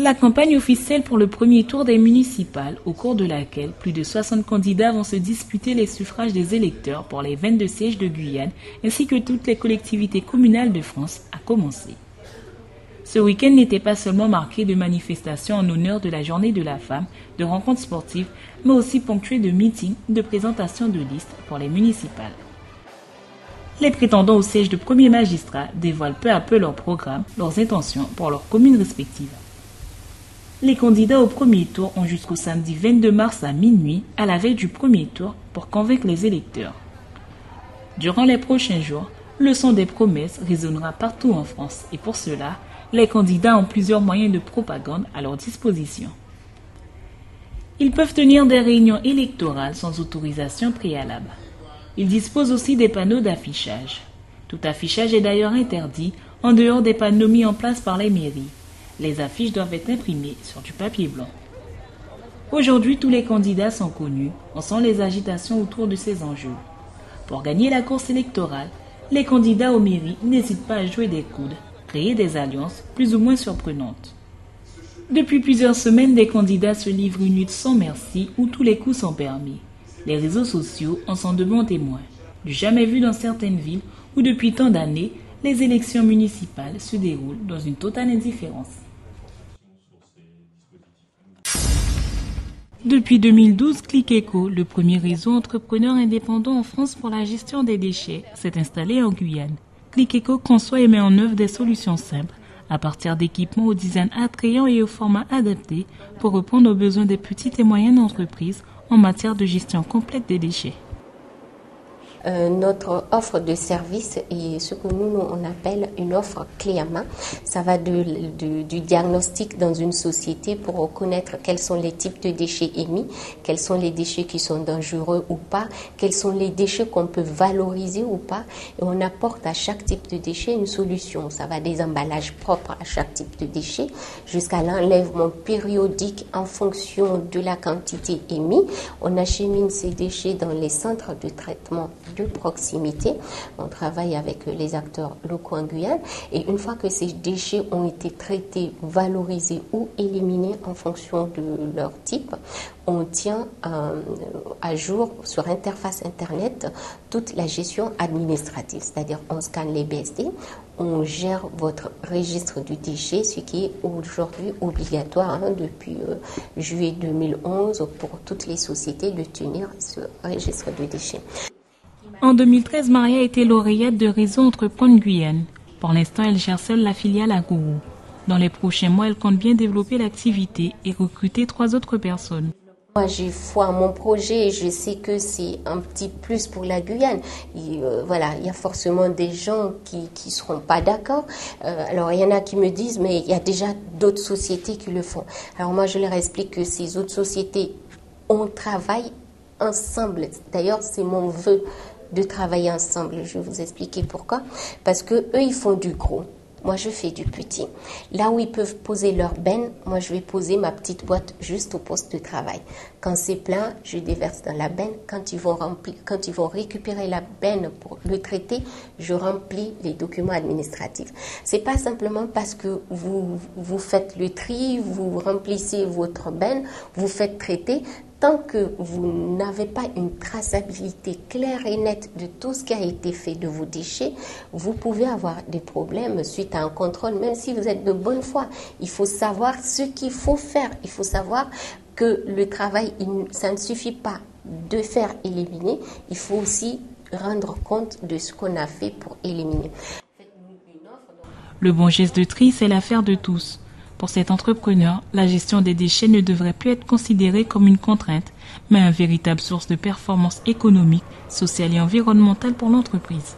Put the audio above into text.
La campagne officielle pour le premier tour des municipales, au cours de laquelle plus de 60 candidats vont se disputer les suffrages des électeurs pour les 22 sièges de Guyane, ainsi que toutes les collectivités communales de France, a commencé. Ce week-end n'était pas seulement marqué de manifestations en honneur de la Journée de la femme, de rencontres sportives, mais aussi ponctué de meetings, de présentations de listes pour les municipales. Les prétendants au siège de premier magistrat dévoilent peu à peu leur programme, leurs intentions pour leurs communes respectives. Les candidats au premier tour ont jusqu'au samedi 22 mars à minuit, à la veille du premier tour, pour convaincre les électeurs. Durant les prochains jours, le son des promesses résonnera partout en France et pour cela, les candidats ont plusieurs moyens de propagande à leur disposition. Ils peuvent tenir des réunions électorales sans autorisation préalable. Ils disposent aussi des panneaux d'affichage. Tout affichage est d'ailleurs interdit en dehors des panneaux mis en place par les mairies. Les affiches doivent être imprimées sur du papier blanc. Aujourd'hui, tous les candidats sont connus, on sent les agitations autour de ces enjeux. Pour gagner la course électorale, les candidats aux mairies n'hésitent pas à jouer des coudes, créer des alliances plus ou moins surprenantes. Depuis plusieurs semaines, des candidats se livrent une lutte sans merci où tous les coups sont permis. Les réseaux sociaux en sont de bons témoins. Du jamais vu dans certaines villes où depuis tant d'années, les élections municipales se déroulent dans une totale indifférence. Depuis 2012, ClickEco, le premier réseau entrepreneur indépendant en France pour la gestion des déchets, s'est installé en Guyane. ClickEco conçoit et met en œuvre des solutions simples, à partir d'équipements au design attrayant et au format adapté pour répondre aux besoins des petites et moyennes entreprises en matière de gestion complète des déchets. Notre offre de service est ce que nous on appelle une offre clé à main. Ça va du diagnostic dans une société pour reconnaître quels sont les types de déchets émis, quels sont les déchets qui sont dangereux ou pas, quels sont les déchets qu'on peut valoriser ou pas. Et on apporte à chaque type de déchet une solution. Ça va des emballages propres à chaque type de déchet jusqu'à l'enlèvement périodique en fonction de la quantité émise. On achemine ces déchets dans les centres de traitement de proximité. On travaille avec les acteurs locaux en Guyane et une fois que ces déchets ont été traités, valorisés ou éliminés en fonction de leur type, on tient à jour sur interface internet toute la gestion administrative, c'est-à-dire on scanne les BSD, on gère votre registre du déchet, ce qui est aujourd'hui obligatoire depuis juillet 2011 pour toutes les sociétés de tenir ce registre de déchets. En 2013, Maria était lauréate de Réseau Entreprendre Guyane. Pour l'instant, elle gère seule la filiale à Kourou. Dans les prochains mois, elle compte bien développer l'activité et recruter 3 autres personnes. Moi, j'ai foi en mon projet et je sais que c'est un petit plus pour la Guyane. Et, il y a forcément des gens qui seront pas d'accord. Alors, il y en a qui me disent, mais il y a déjà d'autres sociétés qui le font. Alors, moi, je leur explique que ces autres sociétés, on travaille ensemble. D'ailleurs, c'est mon vœu de travailler ensemble. Je vais vous expliquer pourquoi. Parce que eux, ils font du gros. Moi, je fais du petit. Là où ils peuvent poser leur benne, moi, je vais poser ma petite boîte juste au poste de travail. Quand c'est plein, je déverse dans la benne. Quand ils vont récupérer la benne pour le traiter, je remplis les documents administratifs. C'est pas simplement parce que vous faites le tri, vous remplissez votre benne, vous faites traiter. Tant que vous n'avez pas une traçabilité claire et nette de tout ce qui a été fait de vos déchets, vous pouvez avoir des problèmes suite à un contrôle, même si vous êtes de bonne foi. Il faut savoir ce qu'il faut faire. Il faut savoir que le travail, ça ne suffit pas de faire éliminer. Il faut aussi rendre compte de ce qu'on a fait pour éliminer. Le bon geste de tri, c'est l'affaire de tous. Pour cet entrepreneur, la gestion des déchets ne devrait plus être considérée comme une contrainte, mais une véritable source de performance économique, sociale et environnementale pour l'entreprise.